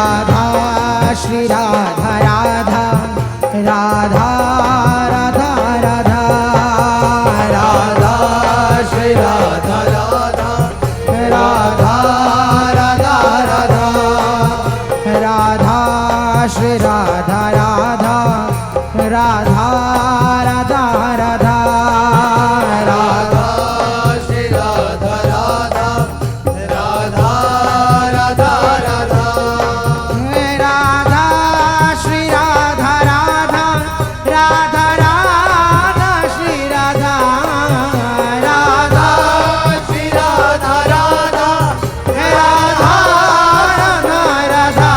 राधा श्री राधा राधा राधा राधा राधा राधा श्री राधा राधा राधा राधा राधा राधा श्री राधा राधा राधा राधा राधा राधा श्री राधा राधा राधा राधा राधा राधा श्री राधा राधा राधा राधा श्री राधा राधा श्री राधा राधा राधा राधा राधा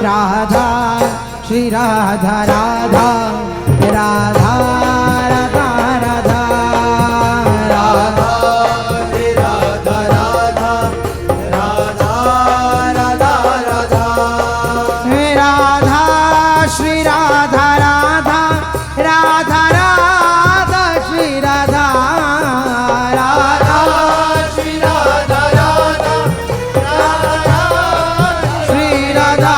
राधा श्री राधा राधा राधा राधा राधा राधा श्री राधा राधा राधा राधा राधा राधा श्री राधा राधा राधा राधा श्री राधा राधा श्री राधा राधा श्री राधा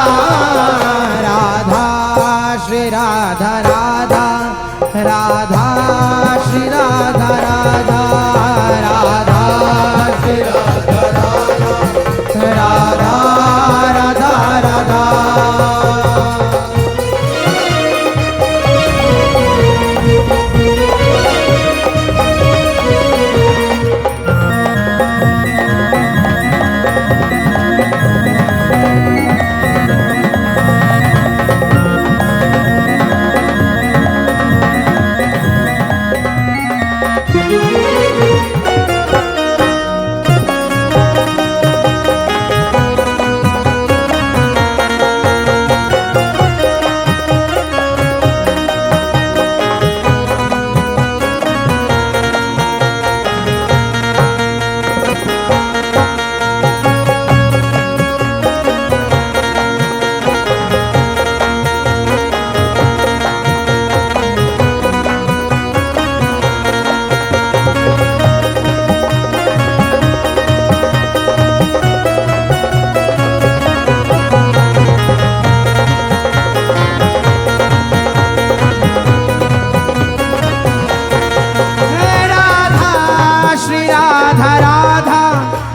राधा श्री राधा राधा राधा श्री राधा राधा राधा श्री राधा राधा राधा राधा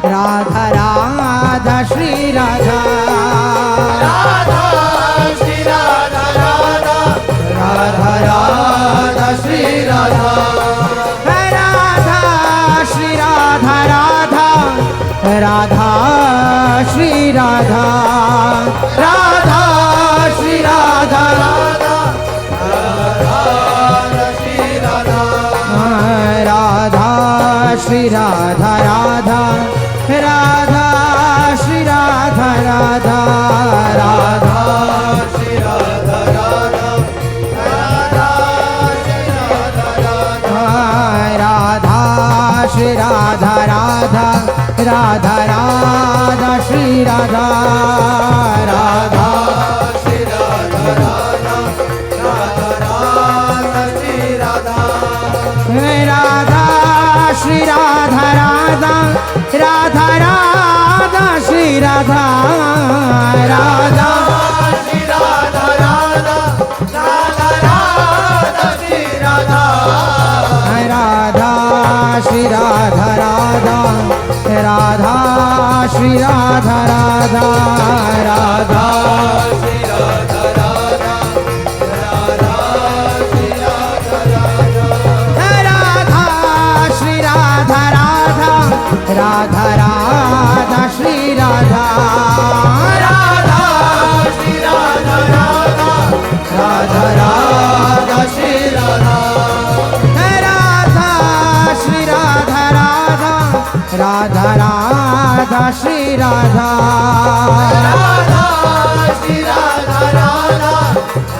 राधा राधा श्री राधा राधा श्री राधा राधा राधा राधा श्री राधा राधा श्री राधा राधा राधा श्री राधा राधा श्री राधा राधा राधा श्री राधा राधा श्री राधा राधा राधा श्री राधा राधा राधा श्री राधा राधा राधा श्री राधा राधा राधा श्री राधा राधा राधा राधा श्री राधा राधा श्री राधा राधा राधा राधा श्री राधा राधा श्री राधा राधा राधा राधा श्री राधा राधा श्री राधा राधा राधा राधा श्री राधा राधा श्री राधा राधा राधा श्री राधा राधा राधा श्री राधा राधा राधा श्री राधा राधा राधा श्री राधा राधा राधा राधा श्री राधा राधा श्री राधा राधा राधा राधा श्री राधा राधा श्री राधा राधा राधा राधा श्री राधा राधा श्री राधा राधा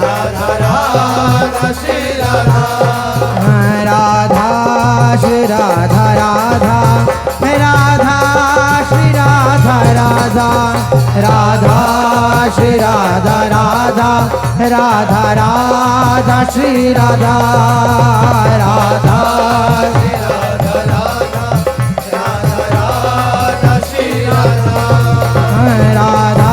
राधा राधा श्री राधा राधा श्री राधा राधा राधा श्री राधा राधा राधा श्री राधा राधा राधा राधा श्री राधा राधा श्री राधा राधा राधा राधा श्री राधा राधा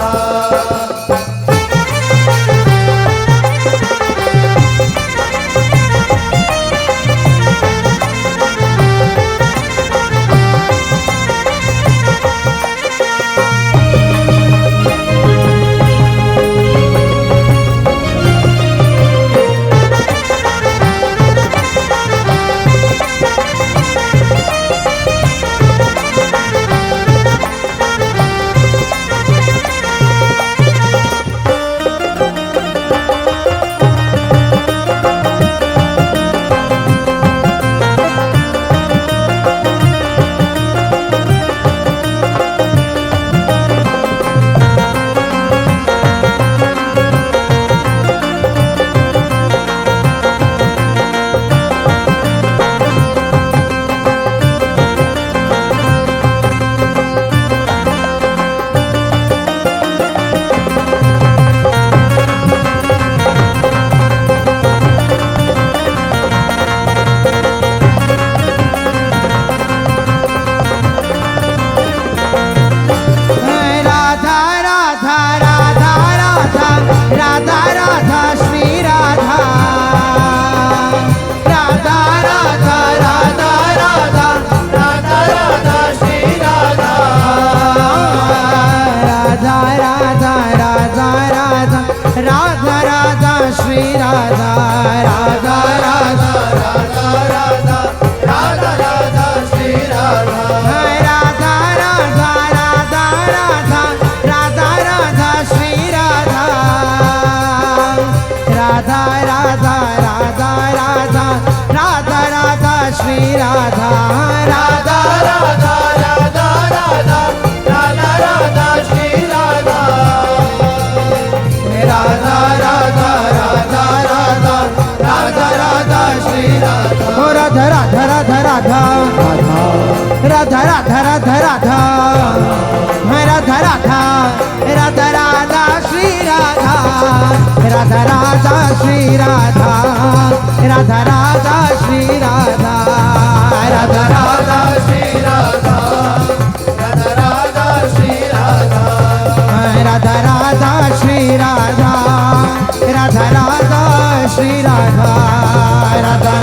राधा राधा राधा राधा राधा राधा राधा श्री राधा राधा राधा राधा राधा राधा राधा श्री राधा राधा राधा राधा राधा राधा राधा श्री राधा राधा राधा राधा राधा राधा राधा श्री राधा राधा राधा राधा राधा राधा राधा श्री राधा ओ राधा राधा राधा राधा राधा राधा राधा राधा मैं राधा राधा राधा राधा श्री राधा राधा राधा श्री राधा राधा राधा श्री राधा राधा राधा श्री राधा राधा राधा श्री राधा राधा राधा श्री राधा राधा राधा श्री राधा राधा राधा श्री राधा राधा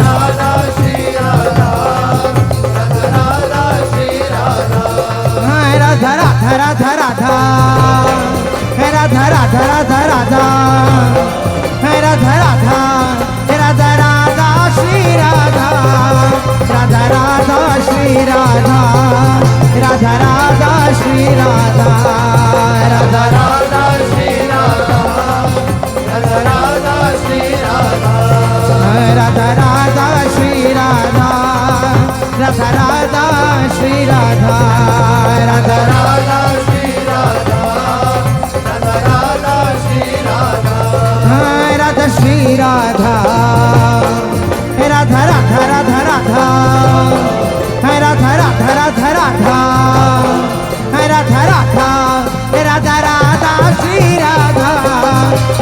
राधा श्री राधा राधा राधा राधा राधा राधा राधा राधा राधा राधा राधा राधा राधा श्री राधा राधा राधा श्री राधा राधा राधा श्री राधा राधा राधा श्री राधा राधा राधा श्री राधा राधा राधा श्री राधा राधा राधा श्री राधा राधा राधा श्री राधा राधा राधा श्री राधा राधा श्री राधा राधा राधा राधा राधा राधा राधा राधा राधा राधा राधा राधा राधा श्री राधा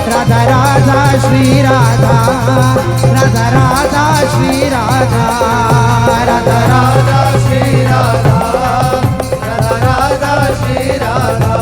राधा राधा श्री राधा राधा राधा श्री राधा राधा राधा श्री राधा राधा राधा श्री राधा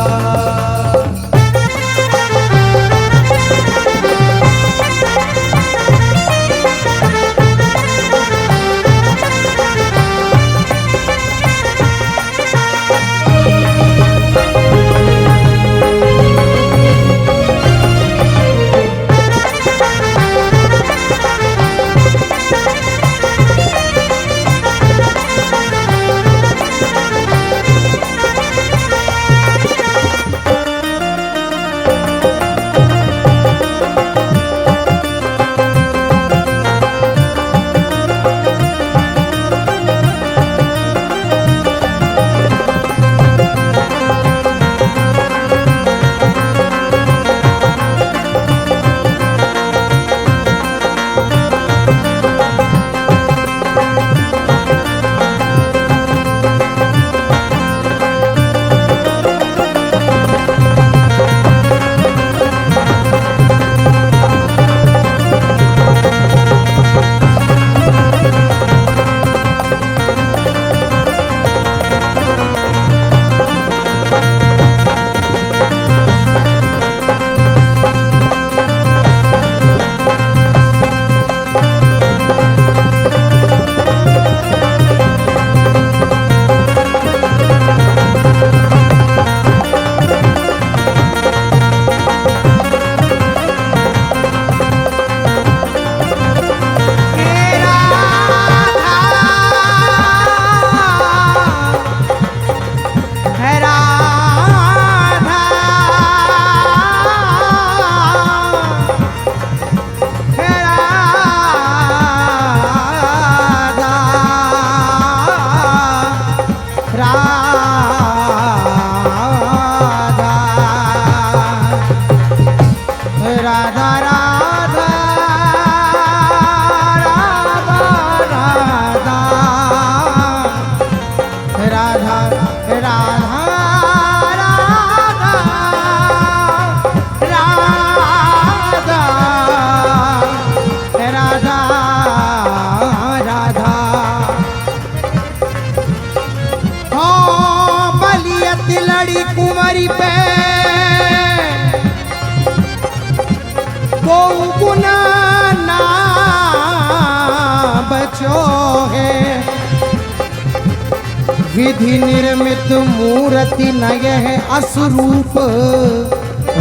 विधि निर्मित मूर्ति न यह असुरूप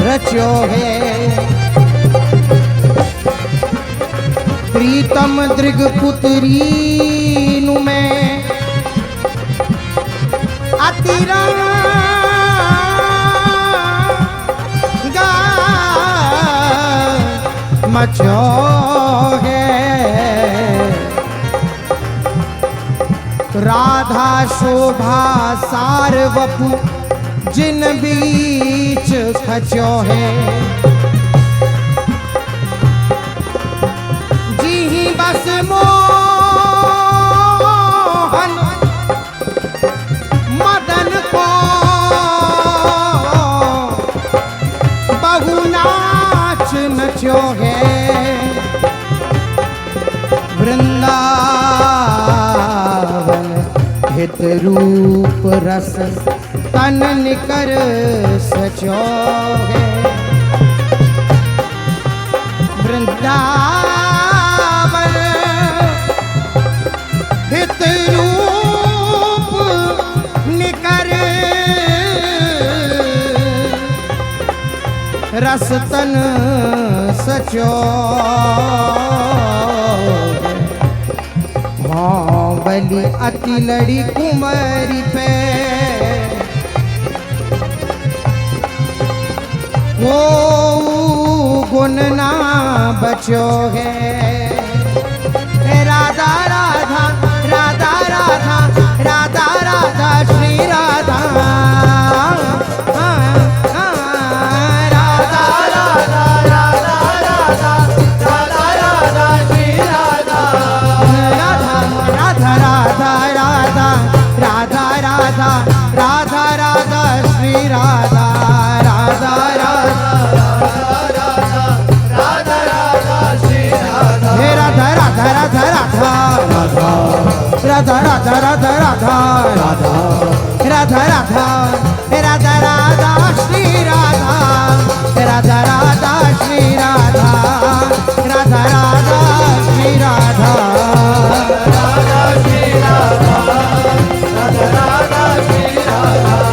रचो है। प्रीतम दृगपुत्री नु मैं अतिरंगा मचो है। राधा शोभा सार वपु जिन बीच खचो है। जी बस मोहन मदन को बहु नाच नचो है। वृंदावन हित रूप रस तन निकर सचो है। वृंदावन हित रूप निकर रस तन सचो। हाँ बलि अति लड़ी कुमारी पे वो गुण ना बचो है। राधा राधा राधा राधा राधा राधा श्री राधा। राधा राधा श्री राधा। राधा राधा श्री राधा। हे राधा राधा राधा राधा राधा राधा राधा राधा राधा राधा हे राधा राधा श्री राधा। राधा राधा श्री राधा। राधा राधा श्री राधा। राधा श्री राधा। राधा राधा श्री राधा।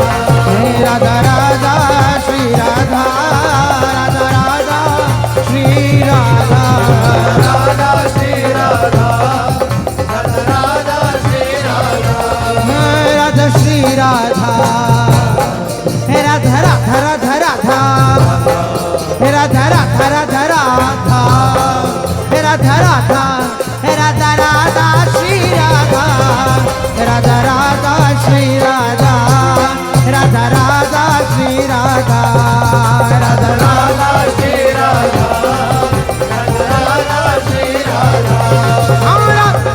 राधा राधा श्री राधा। राधा राधा श्री राधा। राधा श्री राधा। राधा राधा श्री राधा। राधा श्री राधा। राधा राधा राधा राधा। राधा राधा राधा राधा। राधा राधा राधा राधा श्री राधा। राधा राधा श्री राधा। राधा राधा श्री राधा। राधा राधा श्री राधा। राधा राधा श्री राधा।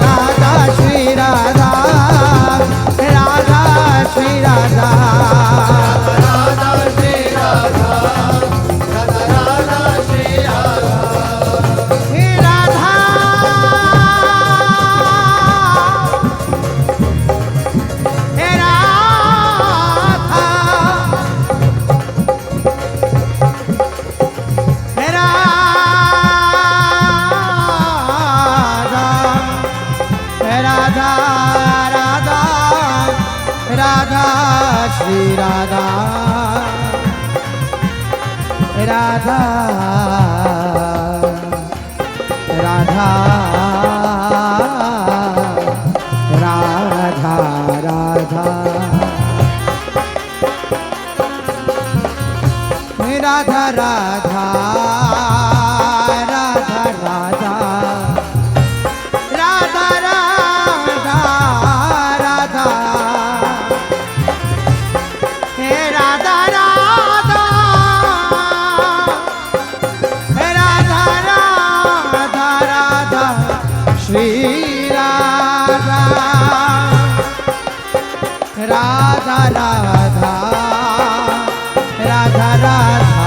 राधा श्री राधा। राधा श्री राधा। राधा श्री राधा। राधा राधा श्री राधा। हे राधा हे राधा हे राधा। राधा राधा श्री राधा। राधा राधा राधा राधा। राधा राधा राधा राधा। राधा राधा राधा। हे राधा राधा। हे राधा राधा राधा श्री राधा। राधा राधा राधा राधा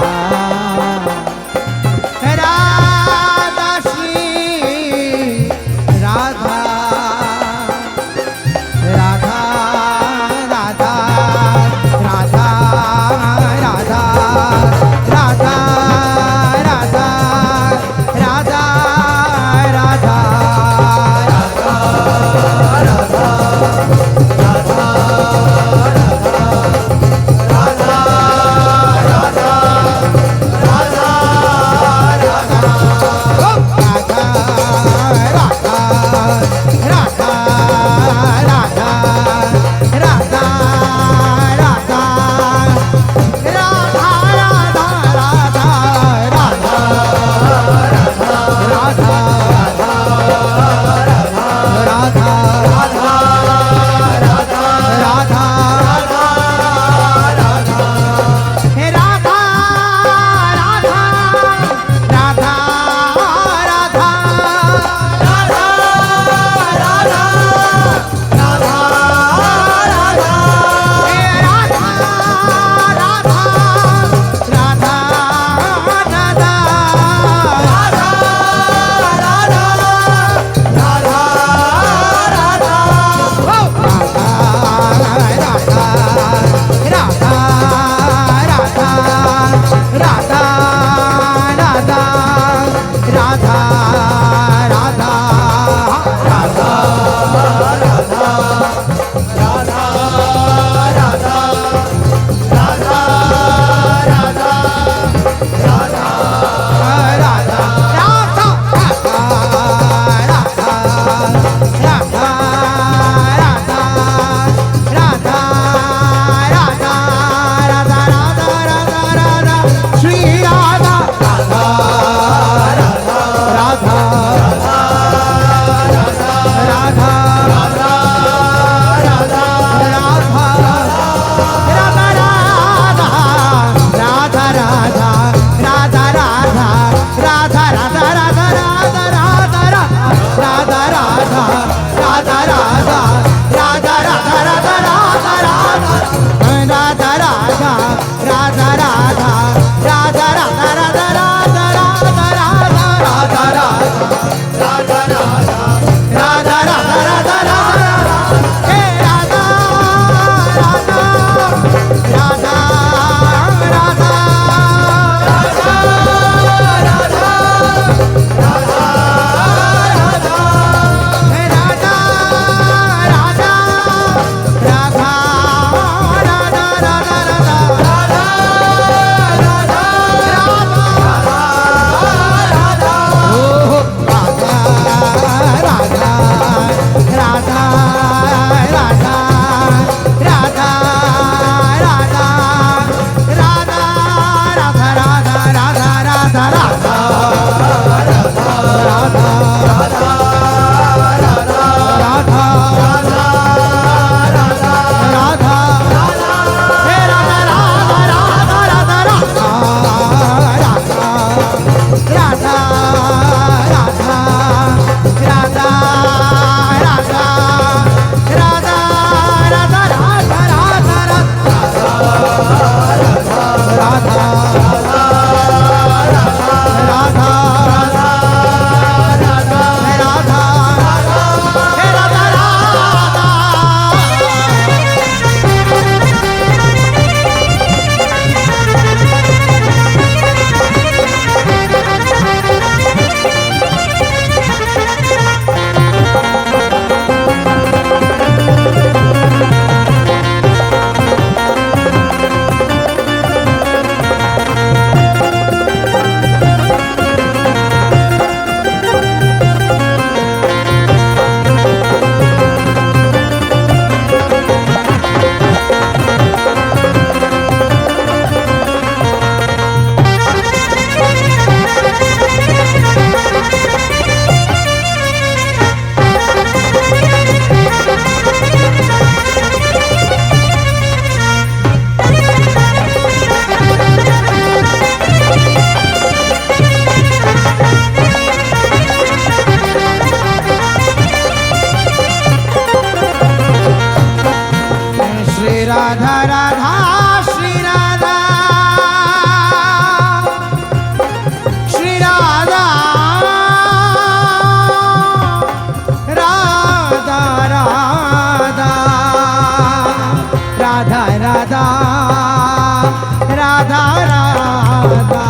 राधा राधा राधा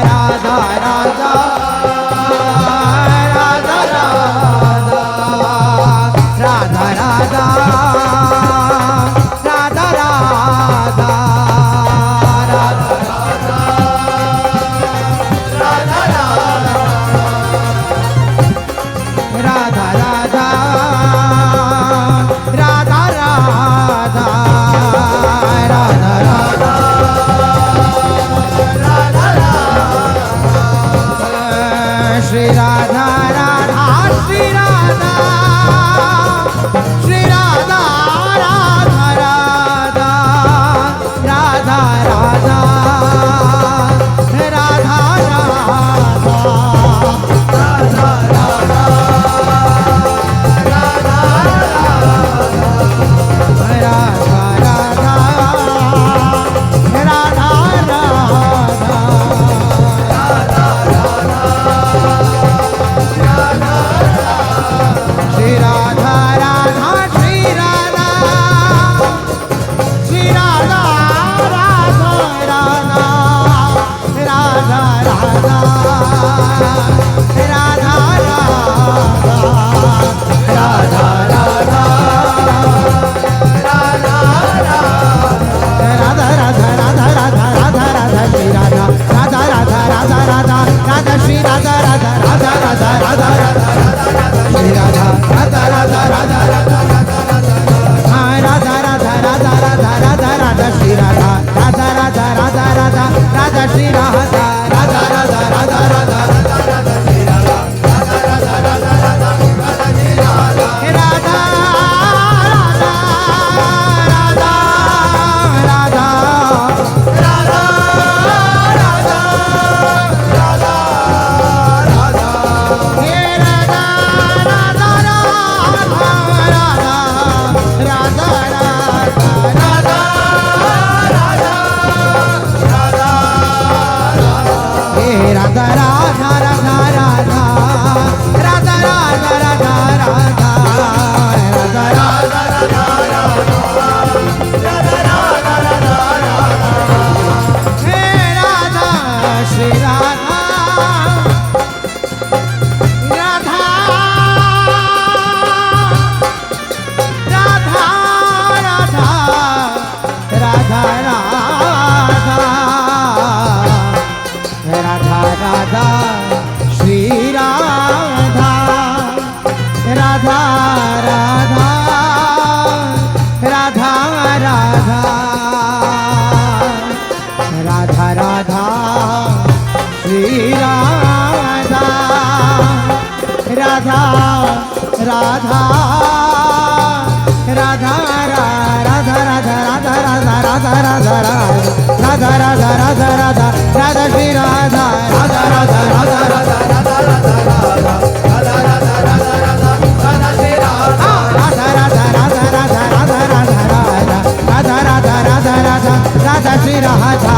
राधा राधा राधा राधा राधा राधा राधा राधा राधा राधा राधा राधा राधा श्री राधा राधा श्री राधा श्री राधा राधा राधा राधा राधा राधा श्री राधा राधा श्री राधा श्री राधा राधा राधा राधा राधा राधा राधा राधा राधा राधा राधा राधा राधा राधा श्री राधा राधा राधा राधा राधा राधा श्री राधा राधा राधा राधा राधा राधा श्री राधा राधा राधा राधा राधा हाँ राधा राधा राधा राधा राधा राधा श्री राधा राधा राधा राधा राधा राधा श्री राधा राधा राधा राधा राधा राधा श्री राधा राधा राधा राधा राधा राधा श्री राधा राधा राधा राधा राधा राधा राधा राधा राधा राधा राधा राधा हे राधा श्री राधा राधा राधा राधा राधा राधा राधा श्री राधा राधा राधा राधा राधा राधा राधा श्री राधा राधा राधा राधा राधा राधा राधा राधा राधा राधा राधा राधा राधा राधा राधा श्री राधा राधा राधा राधा राधा राधा राधा राधा राधा राधा राधा राधा राधा श्री राधा राधा राधा राधा राधा राधा राधा राधा राधा राधा राधा राधा राधा श्री राधा